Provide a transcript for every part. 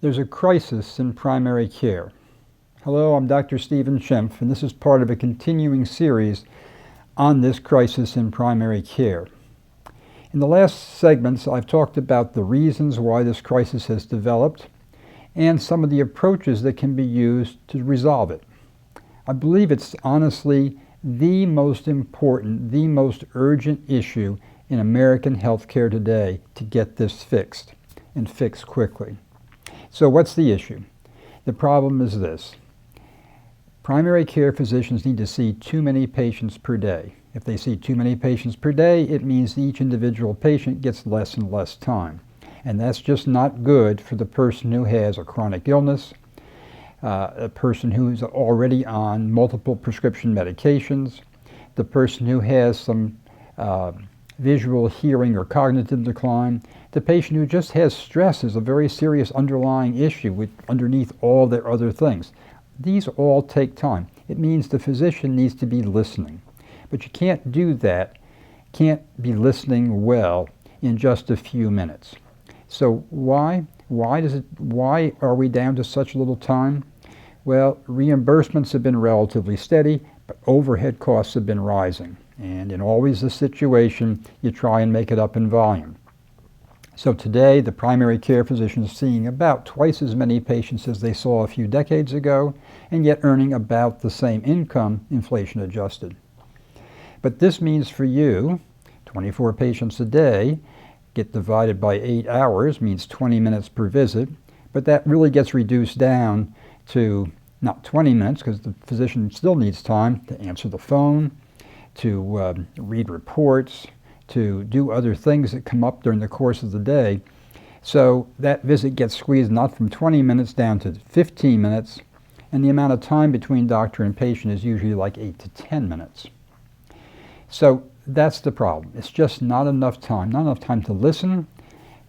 There's a crisis in primary care. Hello, I'm Dr. Stephen Schimpff, and this is part of a continuing series on this crisis in primary care. In the last segments, I've talked about the reasons why this crisis has developed and some of the approaches that can be used to resolve it. I believe it's honestly the most important, the most urgent issue in American healthcare today to get this fixed, and fixed quickly. So what's the issue? The problem is this. Primary care physicians need to see too many patients per day. If they see too many patients per day, it means each individual patient gets less and less time. And that's just not good for the person who has a chronic illness, a person who's already on multiple prescription medications, the person who has some visual, hearing, or cognitive decline, the patient who just has stress is a very serious underlying issue underneath all their other things. These all take time. It means the physician needs to be listening. But you can't do that, can't be listening well in just a few minutes. So why? Why are we down to such little time? Well, reimbursements have been relatively steady, but overhead costs have been rising. And in always this situation, you try and make it up in volume. So today, the primary care physician is seeing about twice as many patients as they saw a few decades ago, and yet earning about the same income, inflation adjusted. But this means for you, 24 patients a day, get divided by 8 hours, means 20 minutes per visit, but that really gets reduced down to not 20 minutes, because the physician still needs time to answer the phone, to read reports, to do other things that come up during the course of the day. So that visit gets squeezed not from 20 minutes down to 15 minutes, and the amount of time between doctor and patient is usually like 8 to 10 minutes. So that's the problem. It's just not enough time to listen,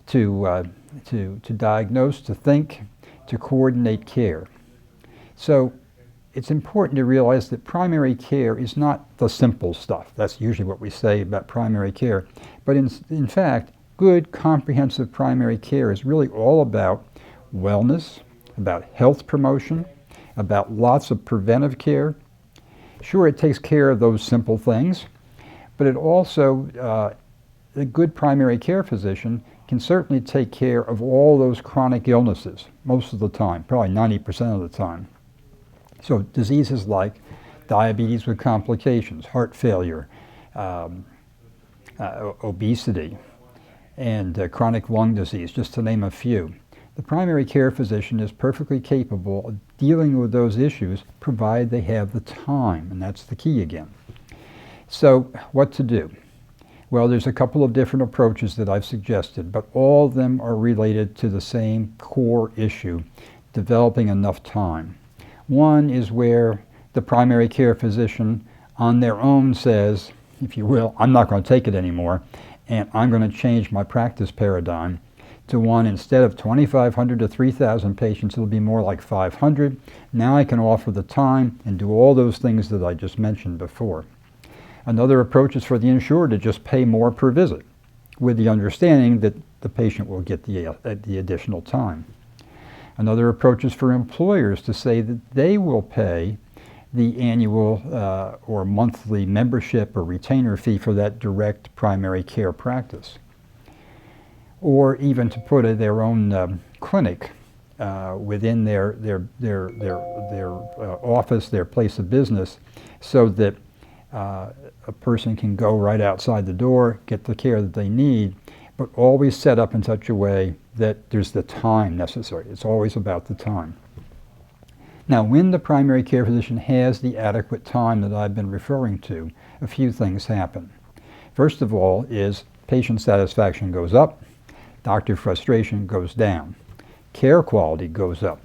to diagnose, to think, to coordinate care. So it's important to realize that primary care is not the simple stuff. That's usually what we say about primary care. But in fact, good comprehensive primary care is really all about wellness, about health promotion, about lots of preventive care. Sure, it takes care of those simple things, but it also, a good primary care physician can certainly take care of all those chronic illnesses most of the time, probably 90% of the time. So diseases like diabetes with complications, heart failure, obesity, and chronic lung disease, just to name a few. The primary care physician is perfectly capable of dealing with those issues, provided they have the time, and that's the key again. So what to do? Well, there's a couple of different approaches that I've suggested, but all of them are related to the same core issue, developing enough time. One is where the primary care physician on their own says, if you will, I'm not going to take it anymore, and I'm going to change my practice paradigm to one, instead of 2,500 to 3,000 patients, it'll be more like 500. Now I can offer the time and do all those things that I just mentioned before. Another approach is for the insured to just pay more per visit, with the understanding that the patient will get the additional time. Another approach is for employers to say that they will pay the annual or monthly membership or retainer fee for that direct primary care practice. Or even to put their own clinic within their office, their place of business, so that a person can go right outside the door, get the care that they need, but always set up in such a way that there's the time necessary. It's always about the time. Now, when the primary care physician has the adequate time that I've been referring to, a few things happen. First of all is patient satisfaction goes up, doctor frustration goes down, care quality goes up,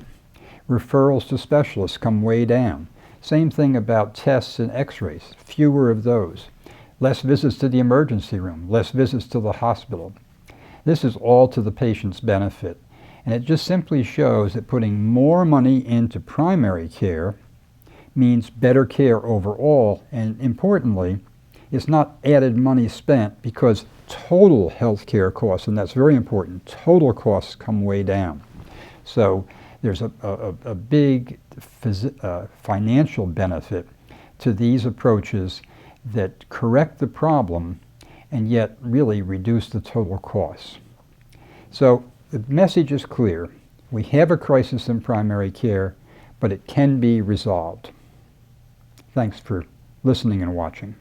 referrals to specialists come way down. Same thing about tests and x-rays, fewer of those. Less visits to the emergency room, less visits to the hospital. This is all to the patient's benefit. And it just simply shows that putting more money into primary care means better care overall, and importantly, it's not added money spent, because total health care costs, and that's very important, total costs come way down. So there's a big financial benefit to these approaches that correct the problem and yet really reduce the total costs. So the message is clear. We have a crisis in primary care, but it can be resolved. Thanks for listening and watching.